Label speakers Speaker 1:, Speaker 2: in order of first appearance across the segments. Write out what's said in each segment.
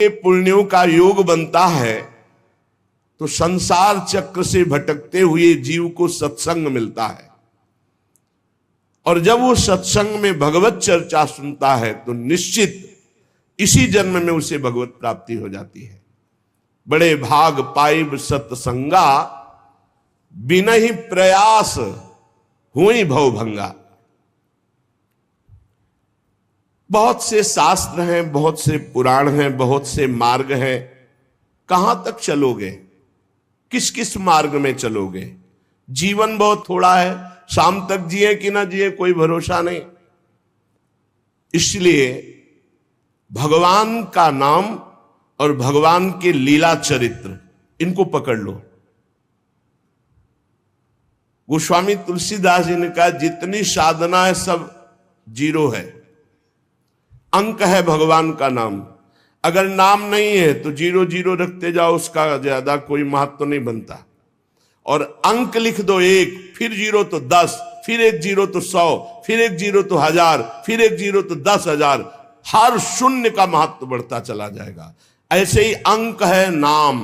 Speaker 1: पुण्यों का योग बनता है तो संसार चक्र से भटकते हुए जीव को सत्संग मिलता है, और जब वो सत्संग में भगवत चर्चा सुनता है तो निश्चित इसी जन्म में उसे भगवत प्राप्ति हो जाती है। बड़े भाग पाइब सत्संगा, बिना ही प्रयास हुई भवभंगा। बहुत से शास्त्र हैं, बहुत से पुराण हैं, बहुत से मार्ग हैं, कहां तक चलोगे? किस किस मार्ग में चलोगे? जीवन बहुत थोड़ा है, शाम तक जिए कि ना जिए कोई भरोसा नहीं। इसलिए भगवान का नाम और भगवान के लीला चरित्र, इनको पकड़ लो। गोस्वामी तुलसीदास जी ने कहा जितनी साधना है सब जीरो है, अंक है भगवान का नाम। अगर नाम नहीं है तो जीरो जीरो रखते जाओ, उसका ज्यादा कोई महत्व नहीं बनता। और अंक लिख दो 1, फिर जीरो तो 10, फिर एक जीरो तो 100, फिर एक जीरो तो 1000, फिर एक जीरो तो 10,000। हर शून्य का महत्व बढ़ता चला जाएगा। ऐसे ही अंक है नाम।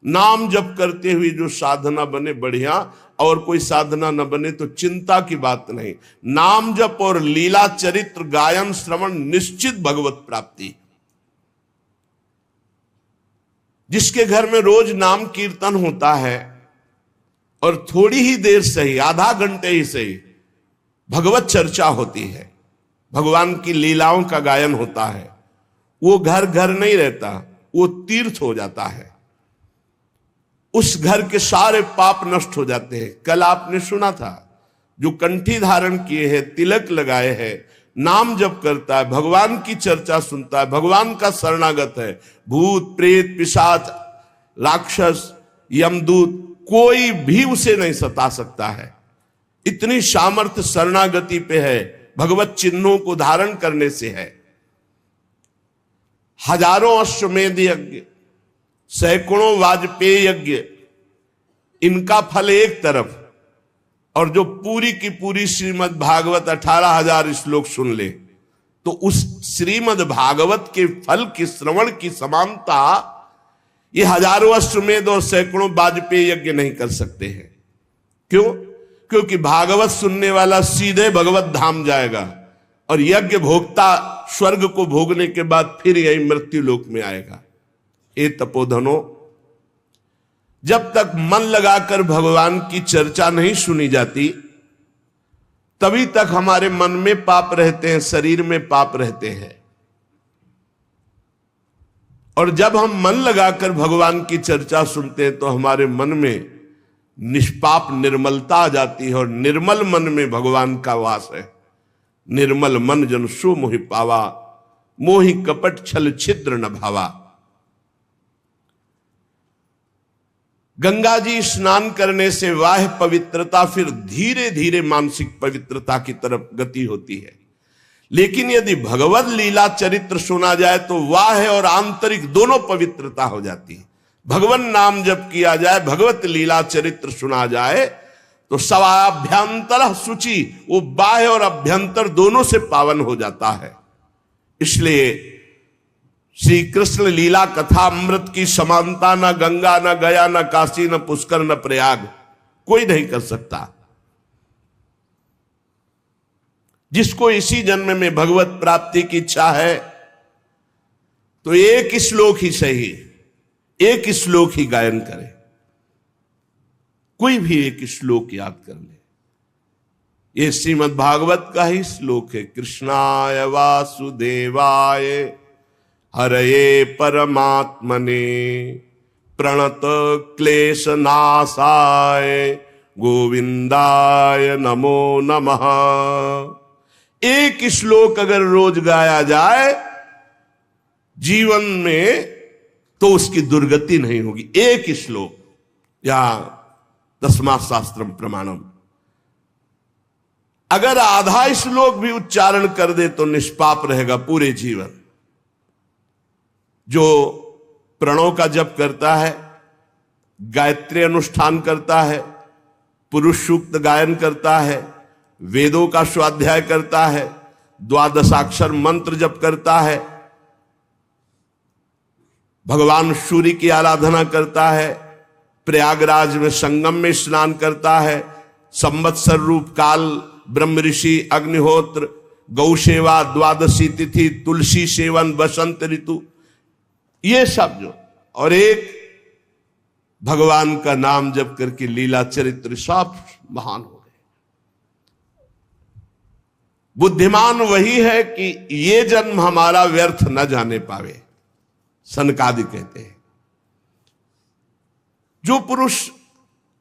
Speaker 1: नाम जप करते हुए जो साधना बने बढ़िया, और कोई साधना न बने तो चिंता की बात नहीं। नाम जप और लीला चरित्र गायन श्रवण, निश्चित भगवत प्राप्ति। जिसके घर में रोज नाम कीर्तन होता है और थोड़ी ही देर सही, आधा घंटे ही सही, भगवत चर्चा होती है, भगवान की लीलाओं का गायन होता है, वो घर घर नहीं रहता, वो तीर्थ हो जाता है। उस घर के सारे पाप नष्ट हो जाते हैं। कल आपने सुना था, जो कंठी धारण किए हैं, तिलक लगाए हैं, नाम जप करता है, भगवान की चर्चा सुनता है, भगवान का शरणागत है, भूत प्रेत पिशाच राक्षस यमदूत कोई भी उसे नहीं सता सकता है। इतनी सामर्थ्य शरणागति पे है, भगवत चिन्हों को धारण करने से है। हजारों अश्वमेध यज्ञ, सैकड़ों वाजपेयी यज्ञ, इनका फल एक तरफ, और जो पूरी की पूरी श्रीमद् भागवत 18,000 श्लोक सुन ले, तो उस श्रीमद् भागवत के फल की श्रवण की समानता ये हजारों अश्वमेध और सैकड़ों वाजपेयी यज्ञ नहीं कर सकते हैं। क्यों? क्योंकि भागवत सुनने वाला सीधे भगवत धाम जाएगा, और यज्ञ भोक्ता स्वर्ग को भोगने के बाद फिर यही मृत्यु लोक में आएगा। हे तपोधनो, जब तक मन लगाकर भगवान की चर्चा नहीं सुनी जाती, तभी तक हमारे मन में पाप रहते हैं, शरीर में पाप रहते हैं। और जब हम मन लगाकर भगवान की चर्चा सुनते हैं तो हमारे मन में निष्पाप निर्मलता आ जाती है, और निर्मल मन में भगवान का वास है। निर्मल मन जन सो मोहि पावा, मोहि कपट छल छिद्र न भावा। गंगा जी स्नान करने से वाह पवित्रता, फिर धीरे धीरे मानसिक पवित्रता की तरफ गति होती है। लेकिन यदि भगवत लीला चरित्र सुना जाए तो वाह और आंतरिक दोनों पवित्रता हो जाती है। भगवान नाम जप किया जाए, भगवत लीला चरित्र सुना जाए तो सवाभ्यंतर शुचि, वो बाह्य और अभ्यंतर दोनों से पावन हो जाता है। इसलिए श्री कृष्ण लीला कथा अमृत की समानता न गंगा, न गया, न काशी, न पुष्कर, न प्रयाग कोई नहीं कर सकता। जिसको इसी जन्म में भगवत प्राप्ति की इच्छा है तो एक श्लोक ही सही, एक श्लोक ही गायन करे, कोई भी एक श्लोक याद कर ले। ये श्रीमद् भागवत का ही श्लोक है। कृष्णाय वासुदेवाय हरये परमात्मने प्रणत क्लेश नाशाय गोविंदाय नमो नमः। एक श्लोक अगर रोज गाया जाए जीवन में तो उसकी दुर्गति नहीं होगी। एक श्लोक, या तस्मात् शास्त्रम प्रमाणम। अगर आधा श्लोक भी उच्चारण कर दे तो निष्पाप रहेगा पूरे जीवन। जो प्रणव का जप करता है, गायत्री अनुष्ठान करता है, पुरुष सूक्त गायन करता है, वेदों का स्वाध्याय करता है, द्वादशाक्षर मंत्र जप करता है, भगवान सूर्य की आराधना करता है, प्रयागराज में संगम में स्नान करता है, संवत्सर रूप काल, ब्रह्म ऋषि, अग्निहोत्र, गौ सेवा, द्वादशी तिथि, तुलसी सेवन, बसंत ऋतु, ये सब जो, और एक भगवान का नाम जप करके लीला चरित्र सब महान हो गए। बुद्धिमान वही है कि ये जन्म हमारा व्यर्थ न जाने पावे, सनकादि कहते हैं। जो पुरुष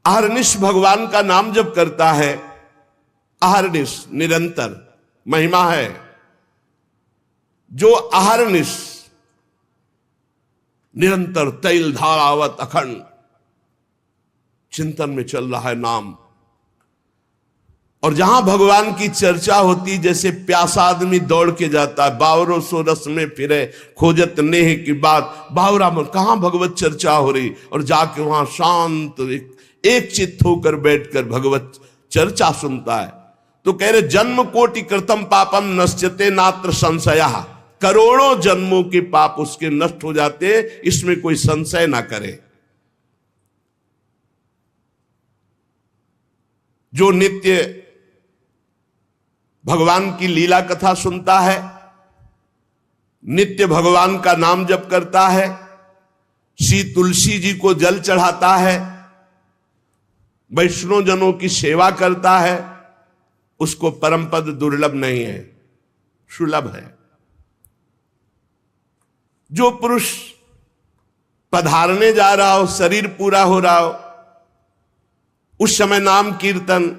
Speaker 1: अहर्निश भगवान का नाम जप करता है, अहर्निश निरंतर महिमा है, जो अहर्निश निरंतर तैल धारावत अखंड चिंतन में चल रहा है नाम, और जहां भगवान की चर्चा होती, जैसे प्यासा आदमी दौड़ के जाता है, बावरों सो रस में फिरे खोजत नेह की बात, बावरा में कहां भगवत चर्चा हो रही, और जाके वहां शांत एक चित्त होकर बैठकर भगवत चर्चा सुनता है। तो कह रहे जन्म कोटि कृतम पापम नश्यते नात्र संशया, करोड़ों जन्मों के पाप उसके नष्ट हो जाते, इसमें कोई संशय ना करे। जो नित्य भगवान की लीला कथा सुनता है, नित्य भगवान का नाम जप करता है, श्री तुलसी जी को जल चढ़ाता है, वैष्णव जनों की सेवा करता है, उसको परम पद दुर्लभ नहीं है, सुलभ है। जो पुरुष पधारने जा रहा हो, शरीर पूरा हो रहा हो, उस समय नाम कीर्तन,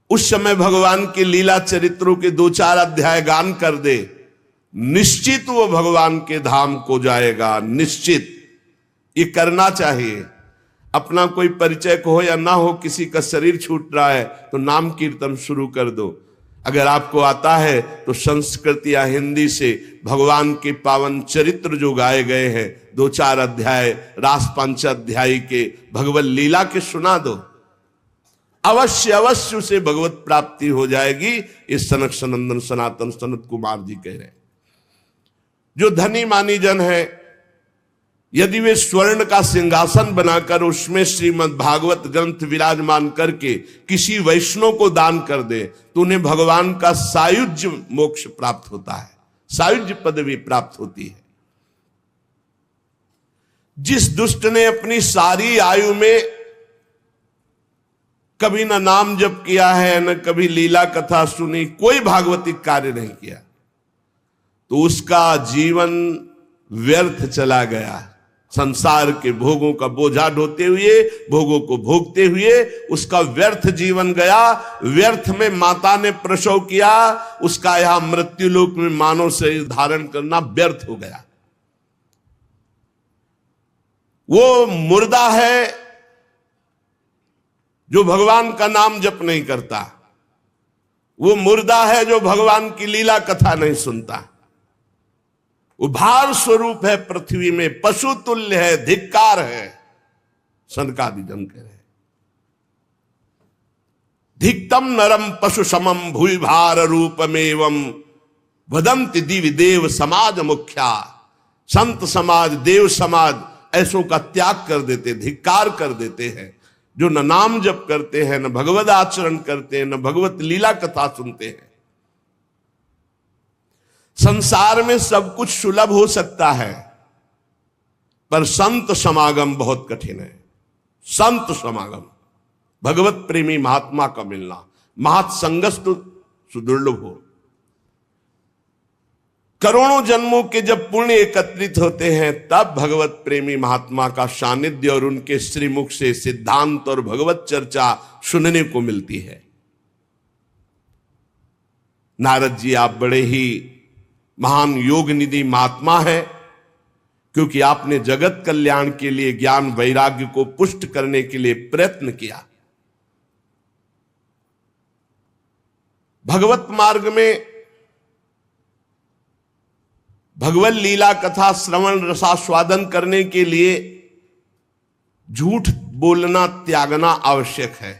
Speaker 1: उस समय भगवान के लीला चरित्रों के 2-4 अध्याय गान कर दे, निश्चित वो भगवान के धाम को जाएगा, निश्चित। ये करना चाहिए। अपना कोई परिचय हो या ना हो, किसी का शरीर छूट रहा है तो नाम कीर्तन शुरू कर दो। अगर आपको आता है तो संस्कृत या हिंदी से भगवान के पावन चरित्र जो गाए गए हैं, 2-4 अध्याय रास पंचाध्यायी के भगवत लीला के सुना दो, अवश्य अवश्य उसे भगवत प्राप्ति हो जाएगी। इस सनक सनंदन सनातन सनत कुमार जी कह रहे हैं। जो धनी मानी जन है, यदि वे स्वर्ण का सिंहासन बनाकर उसमें श्रीमद् भागवत ग्रंथ विराजमान करके किसी वैष्णव को दान कर दे, तो उन्हें भगवान का सायुज्य मोक्ष प्राप्त होता है, सायुज्य पदवी प्राप्त होती है। जिस दुष्ट ने अपनी सारी आयु में कभी न नाम जप किया है, न कभी लीला कथा सुनी, कोई भागवतिक कार्य नहीं किया, तो उसका जीवन व्यर्थ चला गया। संसार के भोगों का बोझा ढोते हुए, भोगों को भोगते हुए उसका व्यर्थ जीवन गया। व्यर्थ में माता ने प्रसव किया, उसका यहां मृत्यु लोक में मानव शरीर धारण करना व्यर्थ हो गया। वो मुर्दा है जो भगवान का नाम जप नहीं करता, वो मुर्दा है जो भगवान की लीला कथा नहीं सुनता। वो भार स्वरूप है पृथ्वी में, पशु तुल्य है, धिक्कार है। सनकादि जन कह रहे, धिक्तम नरम पशु समम भूय भार रूपमेवं वदंति दिव्य देव समाज मुख्या। संत समाज, देव समाज ऐसों का त्याग कर देते, धिक्कार कर देते हैं, जो न नाम जप करते हैं, न भगवत आचरण करते हैं, न भगवत लीला कथा सुनते हैं। संसार में सब कुछ सुलभ हो सकता है, पर संत समागम बहुत कठिन है। संत समागम, भगवत प्रेमी महात्मा का मिलना, महत्संगस्तु सुदुर्लभ हो। करोड़ों जन्मों के जब पुण्य एकत्रित होते हैं, तब भगवत प्रेमी महात्मा का सानिध्य और उनके श्रीमुख से सिद्धांत और भगवत चर्चा सुनने को मिलती है। नारद जी, आप बड़े ही महान योग निधि महात्मा है, क्योंकि आपने जगत कल्याण के लिए ज्ञान वैराग्य को पुष्ट करने के लिए प्रयत्न किया। भगवत मार्ग में भगवत लीला कथा श्रवण रसास्वादन करने के लिए झूठ बोलना त्यागना आवश्यक है।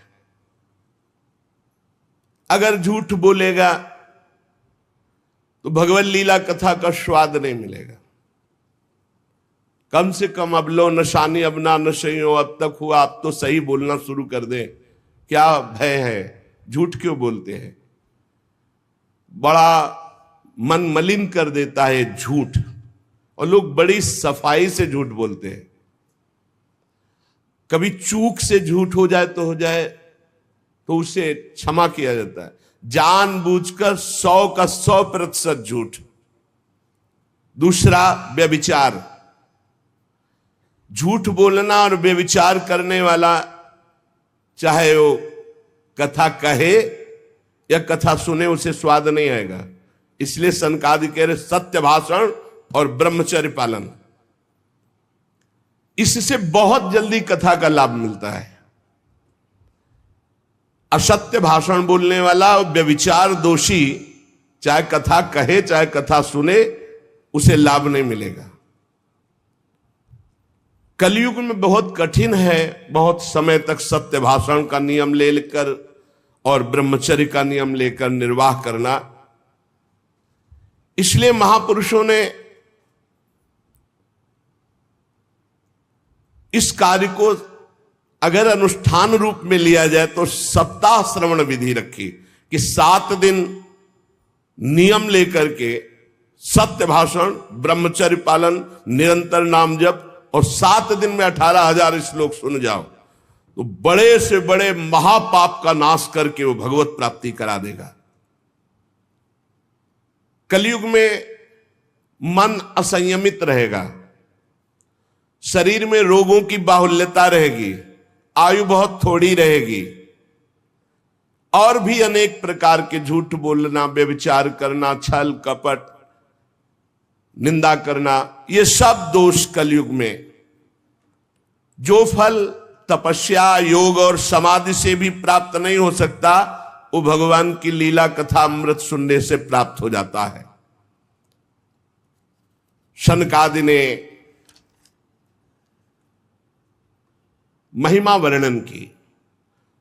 Speaker 1: अगर झूठ बोलेगा तो भगवत लीला कथा का स्वाद नहीं मिलेगा। कम से कम अब लो नशानी अब ना नशे हो, अब तक हुआ, अब तो सही बोलना शुरू कर दें। क्या भय है? झूठ क्यों बोलते हैं? बड़ा मन मलिन कर देता है झूठ, और लोग बड़ी सफाई से झूठ बोलते हैं। कभी चूक से झूठ हो जाए तो हो जाए, तो उसे क्षमा किया जाता है। जानबूझकर 100 का 100% झूठ। दूसरा, व्यभिचार। झूठ बोलना और व्यभिचार करने वाला, चाहे वो कथा कहे या कथा सुने, उसे स्वाद नहीं आएगा। इसलिए सनकादि कह रहे सत्य भाषण और ब्रह्मचर्य पालन, इससे बहुत जल्दी कथा का लाभ मिलता है। असत्य भाषण बोलने वाला और व्यभिचार दोषी, चाहे कथा कहे चाहे कथा सुने, उसे लाभ नहीं मिलेगा। कलयुग में बहुत कठिन है बहुत समय तक सत्य भाषण का नियम लेकर और ब्रह्मचर्य का नियम लेकर निर्वाह करना। इसलिए महापुरुषों ने इस कार्य को अगर अनुष्ठान रूप में लिया जाए तो सप्ताह श्रवण विधि रखी कि 7 दिन नियम लेकर के सत्य भाषण, ब्रह्मचर्य पालन, निरंतर नाम जप, और 7 दिन में 18,000 श्लोक सुन जाओ तो बड़े से बड़े महापाप का नाश करके वो भगवत प्राप्ति करा देगा। कलयुग में मन असंयमित रहेगा, शरीर में रोगों की बाहुल्यता रहेगी, आयु बहुत थोड़ी रहेगी, और भी अनेक प्रकार के झूठ बोलना, व्यभिचार करना, छल कपट, निंदा करना, ये सब दोष कलयुग में। जो फल तपस्या, योग और समाधि से भी प्राप्त नहीं हो सकता, वो भगवान की लीला कथा अमृत सुनने से प्राप्त हो जाता है। शनकादि ने महिमा वर्णन की।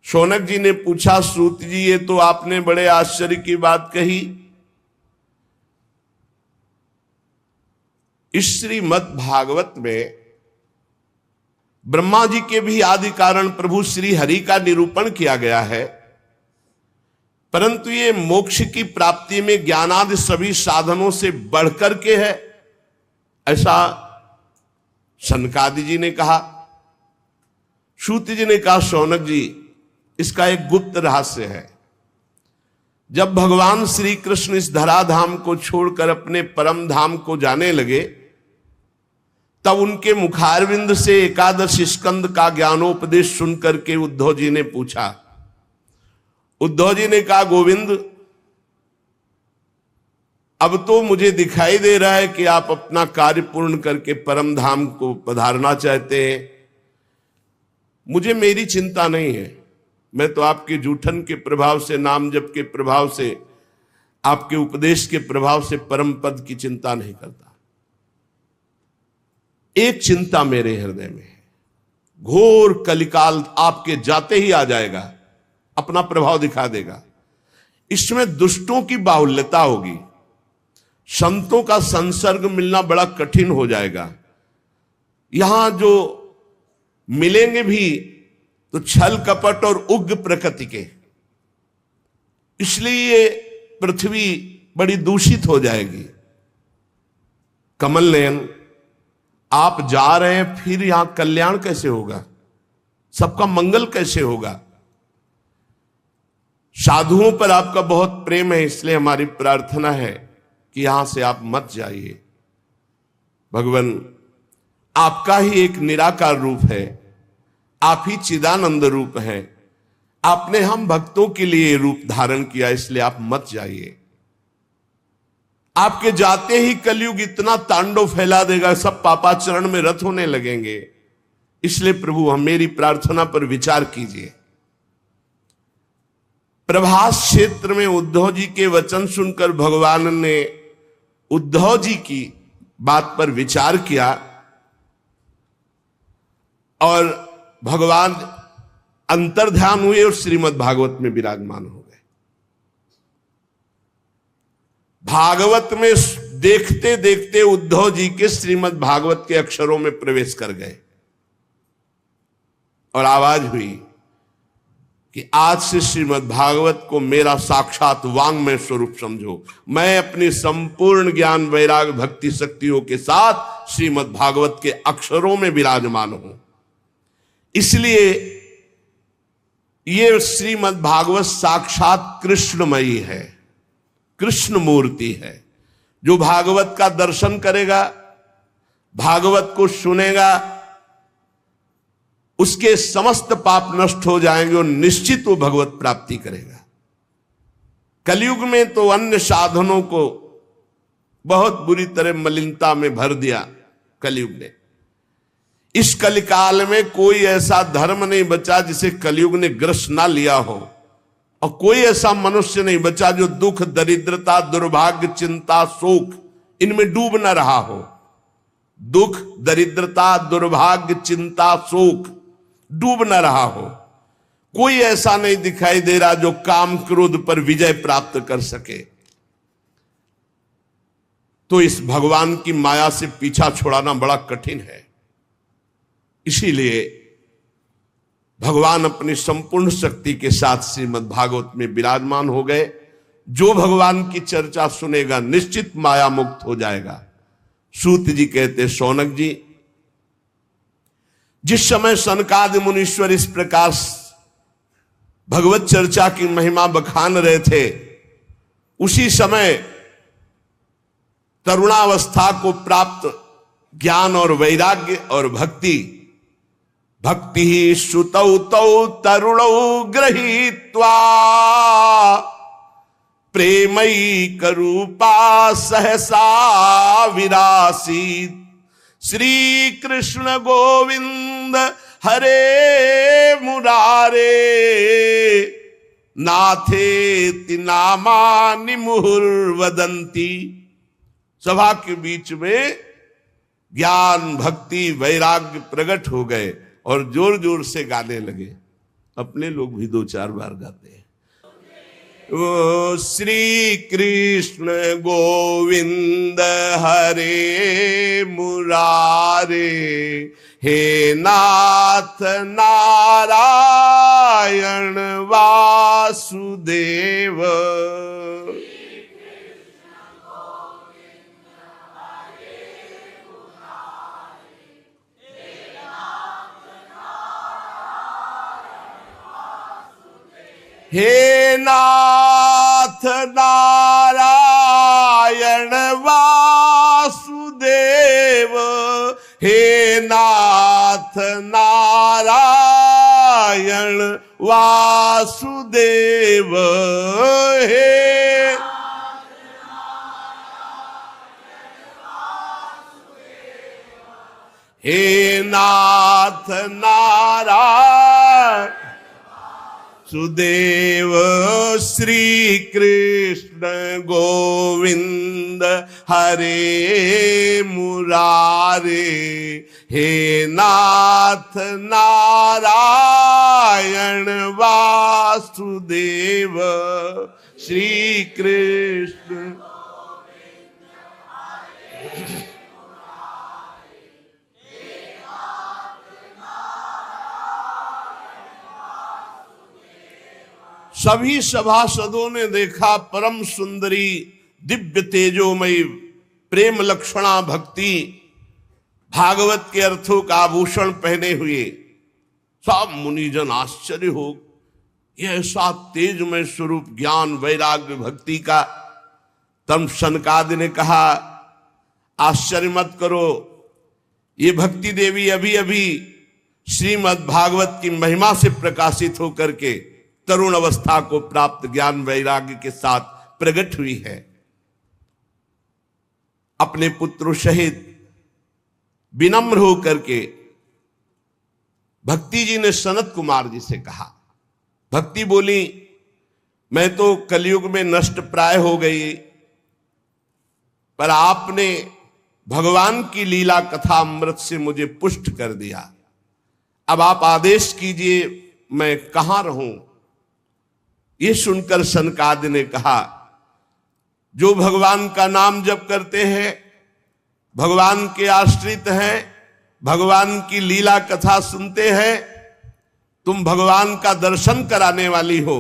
Speaker 1: शौनक जी ने पूछा, सूत जी ये तो आपने बड़े आश्चर्य की बात कही, इस श्रीमद् भागवत में ब्रह्मा जी के भी आदि कारण प्रभु श्री हरि का निरूपण किया गया है, परंतु ये मोक्ष की प्राप्ति में ज्ञानादि सभी साधनों से बढ़कर के है, ऐसा सनकादि जी ने कहा। सूत जी ने कहा, शौनक जी इसका एक गुप्त रहस्य है। जब भगवान श्री कृष्ण इस धराधाम को छोड़कर अपने परम धाम को जाने लगे, तब उनके मुखारविंद से 11 स्कंद का ज्ञानोपदेश सुनकर के उद्धव जी ने पूछा। उद्धव जी ने कहा, गोविंद अब तो मुझे दिखाई दे रहा है कि आप अपना कार्य पूर्ण करके परम धाम को पधारना चाहते हैं। मुझे मेरी चिंता नहीं है, मैं तो आपके जूठन के प्रभाव से, नाम जप के प्रभाव से, आपके उपदेश के प्रभाव से परम पद की चिंता नहीं करता। एक चिंता मेरे हृदय में है, घोर कलिकाल आपके जाते ही आ जाएगा, अपना प्रभाव दिखा देगा। इसमें दुष्टों की बाहुल्यता होगी, संतों का संसर्ग मिलना बड़ा कठिन हो जाएगा। यहां जो मिलेंगे भी तो छल कपट और उग्र प्रकृति के, इसलिए पृथ्वी बड़ी दूषित हो जाएगी। कमल नयन, आप जा रहे हैं, फिर यहां कल्याण कैसे होगा, सबका मंगल कैसे होगा? साधुओं पर आपका बहुत प्रेम है, इसलिए हमारी प्रार्थना है कि यहां से आप मत जाइए। भगवान आपका ही एक निराकार रूप है, आप ही चिदानंद रूप है, आपने हम भक्तों के लिए रूप धारण किया, इसलिए आप मत जाइए। आपके जाते ही कलयुग इतना तांडव फैला देगा, सब पापाचरण में रत होने लगेंगे। इसलिए प्रभु हम मेरी प्रार्थना पर विचार कीजिए। प्रभास क्षेत्र में उद्धव जी के वचन सुनकर भगवान ने उद्धव जी की बात पर विचार किया और भगवान अंतर्ध्यान हुए और श्रीमद् भागवत में विराजमान हो गए। भागवत में देखते देखते उद्धव जी के श्रीमद् भागवत के अक्षरों में प्रवेश कर गए और आवाज हुई कि आज से श्रीमद् भागवत को मेरा साक्षात वांग्मय स्वरूप समझो। मैं अपनी संपूर्ण ज्ञान वैराग भक्ति शक्तियों के साथ श्रीमद् भागवत के अक्षरों में विराजमान हूं। इसलिए ये श्रीमद् भागवत साक्षात कृष्णमयी है, कृष्ण मूर्ति है। जो भागवत का दर्शन करेगा, भागवत को सुनेगा, उसके समस्त पाप नष्ट हो जाएंगे और निश्चित वो भगवत प्राप्ति करेगा। कलयुग में तो अन्य साधनों को बहुत बुरी तरह मलिनता में भर दिया कलयुग ने। इस कलिकाल में कोई ऐसा धर्म नहीं बचा जिसे कलयुग ने ग्रस्त ना लिया हो, और कोई ऐसा मनुष्य नहीं बचा जो दुख, दरिद्रता, दुर्भाग्य, चिंता, शोक इनमें डूब न रहा हो। दुख, दरिद्रता, दुर्भाग्य, चिंता, शोक डूब न रहा हो। कोई ऐसा नहीं दिखाई दे रहा जो काम क्रोध पर विजय प्राप्त कर सके। तो इस भगवान की माया से पीछा छुड़ाना बड़ा कठिन है। इसीलिए भगवान अपनी संपूर्ण शक्ति के साथ श्रीमद् भागवत में विराजमान हो गए। जो भगवान की चर्चा सुनेगा निश्चित माया मुक्त हो जाएगा। सूत जी कहते, शौनक जी, जिस समय सनकादि मुनीश्वर इस प्रकार भगवत चर्चा की महिमा बखान रहे थे, उसी समय तरुणावस्था को प्राप्त ज्ञान और वैराग्य और भक्ति श्रुतौ तौ तरुणौ गृहीत्वा प्रेमैक रूपा सहसा विरासीत। श्री कृष्ण गोविंद हरे मुरारे नाथेति नामानि मुहुर्वदन्ति। सभा के बीच में ज्ञान, भक्ति, वैराग्य प्रकट हो गए और जोर जोर से गाने लगे। अपने लोग भी 2-4 बार गाते हैं। ओ श्री कृष्ण गोविंद हरे मुरारे, हे नाथ नारायण वासुदेव। हे नाथ नारायण वासुदेव, हे नाथ नारायण वासुदेव, हे नाथ नारायण सुदेव। श्री कृष्ण गोविंद हरे मुरारे, हे नाथ नारायण वासुदेव। श्री कृष्ण सभी सभासदों ने देखा परम सुंदरी दिव्य तेजोमयी प्रेम लक्षणा भक्ति भागवत के अर्थों का आभूषण पहने हुए। सब मुनिजन आश्चर्य हो, यह ऐसा तेजमय स्वरूप ज्ञान वैराग्य भक्ति का। तब सनकादि ने कहा, आश्चर्य मत करो, ये भक्ति देवी अभी अभी श्रीमद् भागवत की महिमा से प्रकाशित होकर के तरुण अवस्था को प्राप्त ज्ञान वैराग्य के साथ प्रकट हुई है। अपने पुत्रों सहित विनम्र होकर के भक्ति जी ने सनत कुमार जी से कहा। भक्ति बोली, मैं तो कलयुग में नष्ट प्राय हो गई, पर आपने भगवान की लीला कथा अमृत से मुझे पुष्ट कर दिया। अब आप आदेश कीजिए मैं कहां रहूं। ये सुनकर सनकादि ने कहा, जो भगवान का नाम जप करते हैं, भगवान के आश्रित हैं, भगवान की लीला कथा सुनते हैं, तुम भगवान का दर्शन कराने वाली हो,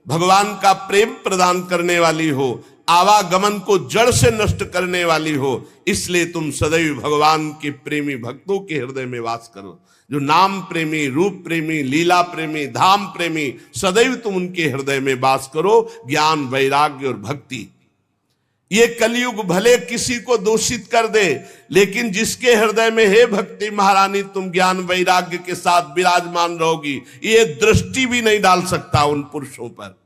Speaker 1: भगवान का प्रेम प्रदान करने वाली हो, आवागमन को जड़ से नष्ट करने वाली हो, इसलिए तुम सदैव भगवान के प्रेमी भक्तों के हृदय में वास करो। जो नाम प्रेमी, रूप प्रेमी, लीला प्रेमी, धाम प्रेमी, सदैव तुम उनके हृदय में वास करो। ज्ञान, वैराग्य और भक्ति, ये कलयुग भले किसी को दूषित कर दे, लेकिन जिसके हृदय में हे भक्ति महारानी तुम ज्ञान वैराग्य के साथ विराजमान रहोगी, ये दृष्टि भी नहीं डाल सकता उन पुरुषों पर,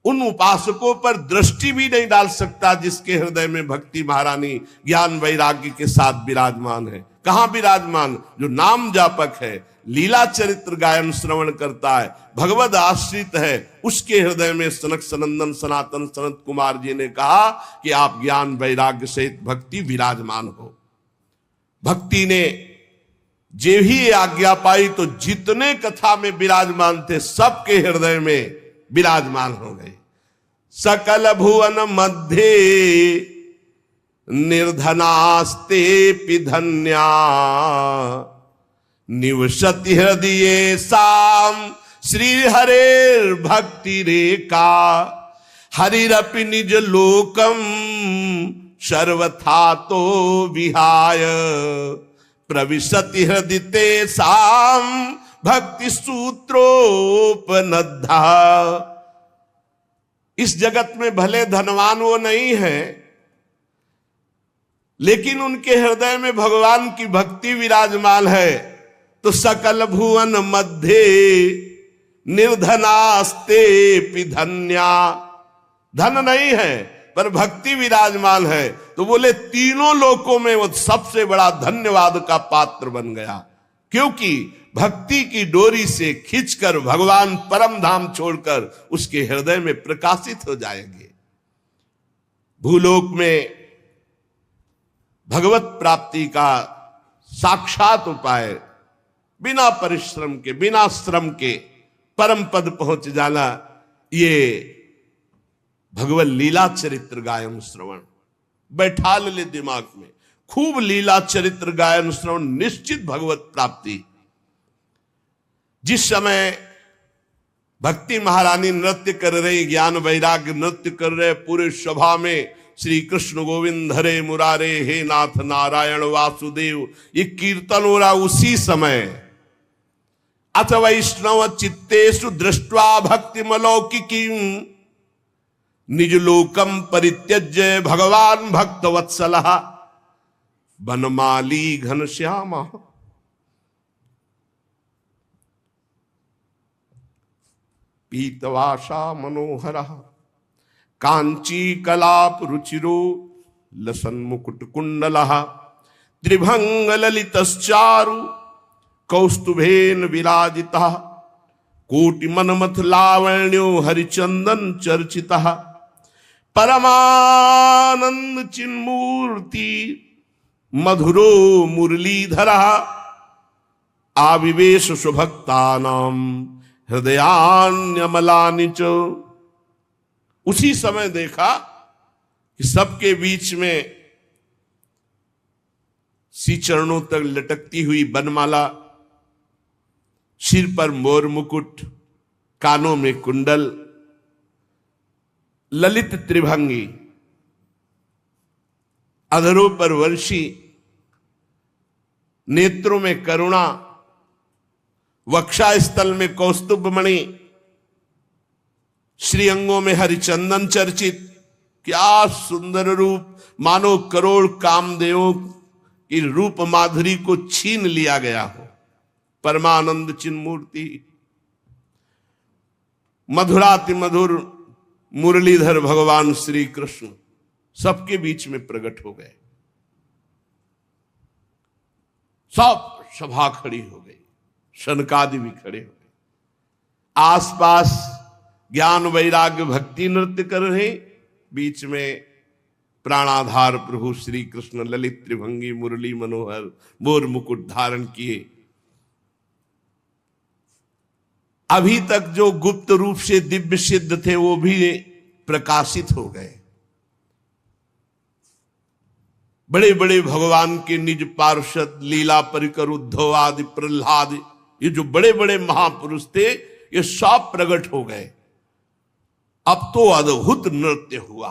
Speaker 1: उन उपासकों पर दृष्टि भी नहीं डाल सकता जिसके हृदय में भक्ति महारानी ज्ञान वैराग्य के साथ विराजमान है। कहां विराजमान? जो नाम जापक है, लीला चरित्र गायन श्रवण करता है, भगवद आश्रित है, उसके हृदय में सनक सनंदन सनातन सनत कुमार जी ने कहा कि आप ज्ञान वैराग्य सहित भक्ति विराजमान हो। भक्ति ने जे ही आज्ञा पाई तो जितने कथा में विराजमान थे सबके हृदय में विराजमान हो गए। सकल भुवन मध्य निर्धनास्ते पिधन्या निवसति हृदये साम श्री हरेर भक्ति रेखा हरिरपि निज लोकम सर्वथा तो विहाय प्रविशति हृदय साम भक्ति सूत्रोपनद्धा। इस जगत में भले धनवान वो नहीं है, लेकिन उनके हृदय में भगवान की भक्ति विराजमान है। तो सकल भुवन मध्य निर्धनास्ते पिधन्या, धन नहीं है पर भक्ति विराजमान है, तो बोले तीनों लोकों में वो सबसे बड़ा धन्यवाद का पात्र बन गया, क्योंकि भक्ति की डोरी से खींचकर भगवान परम धाम छोड़कर उसके हृदय में प्रकाशित हो जाएंगे। भूलोक में भगवत प्राप्ति का साक्षात उपाय, बिना परिश्रम के, बिना श्रम के परम पद पहुंच जाना, ये भगवत लीला चरित्र गायन श्रवण बैठा ले दिमाग में, खूब लीला चरित्र गायन श्रवण, निश्चित भगवत प्राप्ति। जिस समय भक्ति महारानी नृत्य कर रही, ज्ञान वैराग्य नृत्य कर रहे, पूरे सभा में श्री कृष्ण गोविंद हरे मुरारे हे नाथ नारायण वासुदेव, ये कीर्तन हो रहा उसी समय। अथ वैष्णव चित्तेषु दृष्ट्वा भक्ति मलौकिकी निज लोकम परित्यज्य भगवान भक्त वत्सलः बनमाली घनश्याम पीतवासा मनोहर कांची कलाप रुचिरो लसन मुकुट कुंडल त्रिभंग ललितश्चारु कौस्तुभेन विराजिता कोटि मनमथ लावण्यो हरिचंदन चर्चिता परमानंद चिन्मूर्ति मधुरो मुरलीधरा आविवेश सुभक्तानाम हृदयान्यमलानि च। उसी समय देखा कि सबके बीच में सी चरणों तक लटकती हुई बनमाला, सिर पर मोर मुकुट, कानों में कुंडल, ललित त्रिभंगी, अधरों पर वर्षी, नेत्रों में करुणा, वक्षास्थल में कौस्तुभ मणि, श्रीअंगों में हरिचंदन चर्चित। क्या सुंदर रूप, मानो करोड़ कामदेवों की रूप माधुरी को छीन लिया गया हो। परमानंद चिन्मूर्ति, मधुराति मधुर मुरलीधर भगवान श्री कृष्ण सबके बीच में प्रकट हो गए। सब सभा खड़ी हो गई, शनकादि भी खड़े हो गए। आसपास ज्ञान वैराग्य भक्ति नृत्य कर रहे, बीच में प्राणाधार प्रभु श्री कृष्ण ललित त्रिभंगी मुरली मनोहर मोर मुकुट धारण किए। अभी तक जो गुप्त रूप से दिव्य सिद्ध थे वो भी प्रकाशित हो गए। बड़े बड़े भगवान के निज पार्षद लीला परिकर उद्धव आदि प्रहलाद, ये जो बड़े बड़े महापुरुष थे ये सब प्रकट हो गए। अब तो अद्भुत नृत्य हुआ।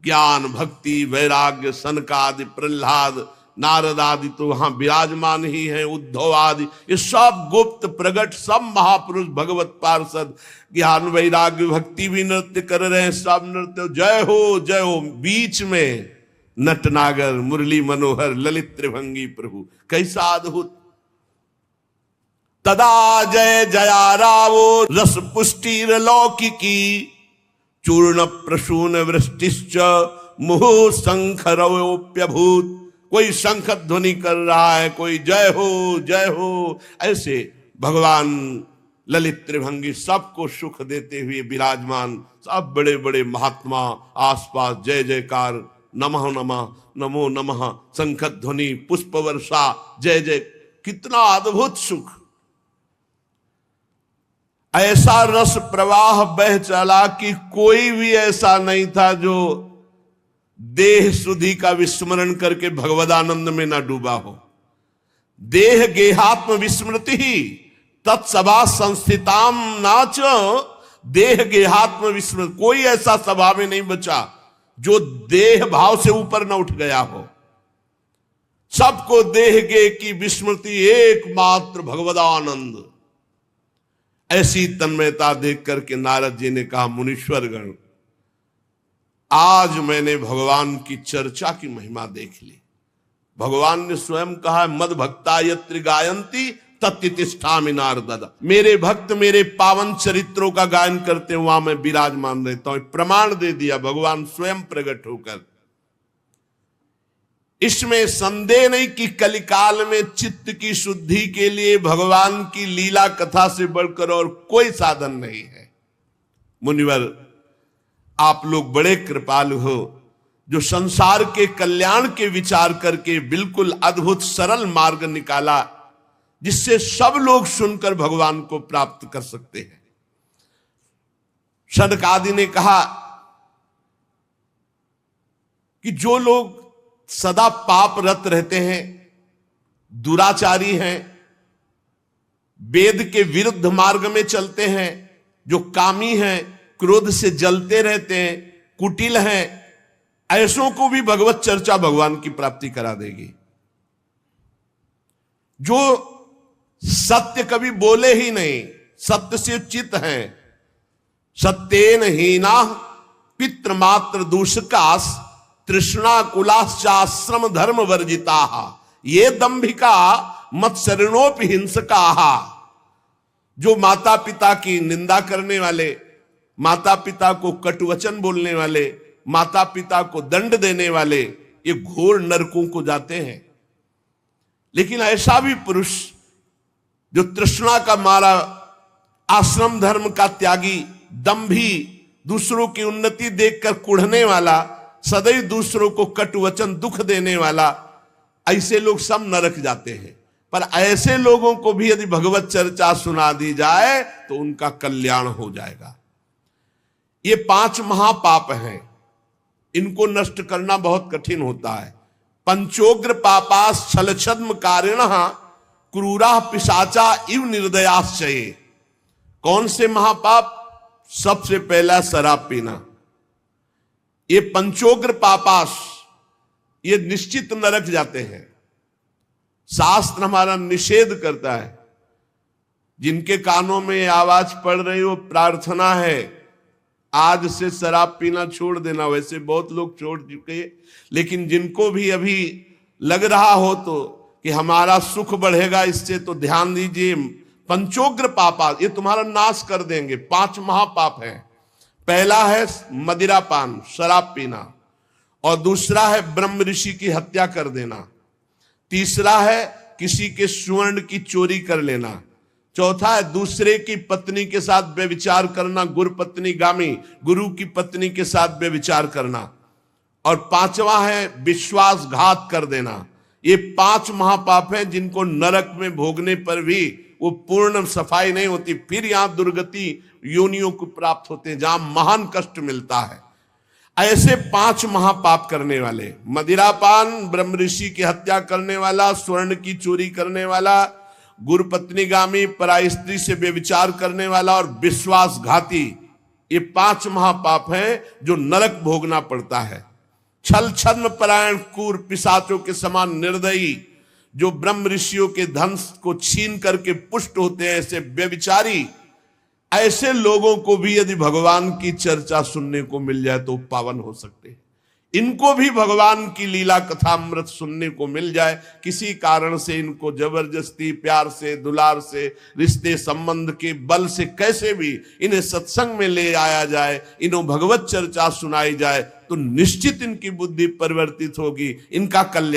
Speaker 1: ज्ञान भक्ति वैराग्य सनकादि प्रहलाद नारद आदि तो वहां विराजमान ही हैं, उद्धव आदि, ये सब गुप्त प्रकट सब महापुरुष भगवत पार्षद ज्ञान वैराग्य भक्ति भी नृत्य कर रहे हैं। सब नृत्य जय हो जय हो। बीच में नटनागर मुरली मनोहर ललित त्रिभंगी प्रभु, कैसा अद्भुत। तदा जय जया रावो रस पुष्टिर लौकिकी चूर्ण प्रसून वृष्टिश्च मुहु शंखरवोप्यभूत। कोई शंख ध्वनि कर रहा है, कोई जय हो, ऐसे भगवान ललित त्रिभंगी सबको सुख देते हुए विराजमान। सब बड़े बड़े महात्मा आसपास जय जयकार, नमः नमः नमो नमः, शंख ध्वनि पुष्प वर्षा जय जय। कितना अद्भुत सुख। ऐसा रस प्रवाह बह चला कि कोई भी ऐसा नहीं था जो देह सुधि का विस्मरण करके भगवदानंद में ना डूबा हो। देह गेहात्म विस्मृति ही तत्सभा संस्थिताम नाच। देह गेहात्म विस्मृति, कोई ऐसा सभा में नहीं बचा जो देह भाव से ऊपर न उठ गया हो। सबको देह गे की विस्मृति एकमात्र भगवदानंद। ऐसी तन्मयता देख करके नारद जी ने कहा, मुनीश्वर गण, आज मैंने भगवान की चर्चा की महिमा देख ली। भगवान ने स्वयं कहा, मद भक्ता यत्र गायंती तत्तिष्ठामि नारद। मेरे भक्त मेरे पावन चरित्रों का गायन करते हैं, वहां मैं विराजमान रहता हूं। प्रमाण दे दिया भगवान स्वयं प्रकट होकर। इसमें संदेह नहीं कि कलिकाल में चित्त की शुद्धि के लिए भगवान की लीला कथा से बढ़कर और कोई साधन नहीं है। मुनिवर, आप लोग बड़े कृपालु हो, जो संसार के कल्याण के विचार करके बिल्कुल अद्भुत सरल मार्ग निकाला, जिससे सब लोग सुनकर भगवान को प्राप्त कर सकते हैं। सनकादि ने कहा कि जो लोग सदा पापरत रहते हैं, दुराचारी हैं, वेद के विरुद्ध मार्ग में चलते हैं, जो कामी हैं, क्रोध से जलते रहते हैं, कुटिल हैं, ऐसों को भी भगवत चर्चा भगवान की प्राप्ति करा देगी। जो सत्य कभी बोले ही नहीं, सत्य से चित हैं, सत्येन हीना पितृमात्र दूषकास तृष्णा कुलाश्चाश्रम धर्म वर्जिता ये दंभिका मत्सरणोपि हिंसका। जो माता पिता की निंदा करने वाले, माता पिता को कटुवचन बोलने वाले, माता पिता को दंड देने वाले, ये घोर नरकों को जाते हैं। लेकिन ऐसा भी पुरुष जो तृष्णा का मारा, आश्रम धर्म का त्यागी, दंभी, दूसरों की उन्नति देखकर कुढ़ने वाला, सदैव दूसरों को कटुवचन दुख देने वाला, ऐसे लोग सब नरक जाते हैं। पर ऐसे लोगों को भी यदि भगवत चर्चा सुना दी जाए तो उनका कल्याण हो जाएगा। ये 5 महापाप हैं, इनको नष्ट करना बहुत कठिन होता है। पंचोग्र पापास छलछद्म कारिणः क्रूरा पिशाचा इव निर्दयाश्चये। कौन से महापाप? सबसे पहला शराब पीना। ये पंचोग्र पापास, ये निश्चित नरक जाते हैं। शास्त्र हमारा निषेध करता है। जिनके कानों में आवाज पड़ रही हो, प्रार्थना है आज से शराब पीना छोड़ देना। वैसे बहुत लोग छोड़ चुके, लेकिन जिनको भी अभी लग रहा हो तो कि हमारा सुख बढ़ेगा इससे, तो ध्यान दीजिए। पंचोग्र पापा ये तुम्हारा नाश कर देंगे। 5 महापाप हैं। पहला है मदिरापान, शराब पीना, और दूसरा है ब्रह्म ऋषि की हत्या कर देना, तीसरा है किसी के स्वर्ण की चोरी कर लेना, चौथा है दूसरे की पत्नी के साथ व्यभिचार करना, गुरु पत्नी गामी, गुरु की पत्नी के साथ व्यभिचार करना, और 5वां है विश्वासघात कर देना। ये 5 महापाप हैं जिनको नरक में भोगने पर भी वो पूर्ण सफाई नहीं होती, फिर यहां दुर्गति योनियों को प्राप्त होते हैं जहां महान कष्ट मिलता है। ऐसे 5 महापाप करने वाले, मदिरापान, ब्रह्म ऋषि की हत्या करने वाला, स्वर्ण की चोरी करने वाला, गुरुपत्नीगामी, पराई स्त्री से व्यभिचार करने वाला और विश्वासघाती, ये 5 महापाप हैं जो नरक भोगना पड़ता है। छल छद्म परायण, क्रूर पिशाचों के समान निर्दयी, जो ब्रह्म ऋषियों के धन को छीन करके पुष्ट होते हैं, ऐसे व्यभिचारी, ऐसे लोगों को भी यदि भगवान की चर्चा सुनने को मिल जाए तो पावन हो सकते हैं। इनको भी भगवान की लीला कथामृत सुनने को मिल जाए, किसी कारण से इनको जबरदस्ती, प्यार से, दुलार से, रिश्ते संबंध के बल से कैसे भी इन्हें सत्संग में ले आया जाए, इन्हों भगवत चर्चा सुनाई जाए, तो निश्चित इनकी बुद्धि परिवर्तित होगी, इनका कल्याण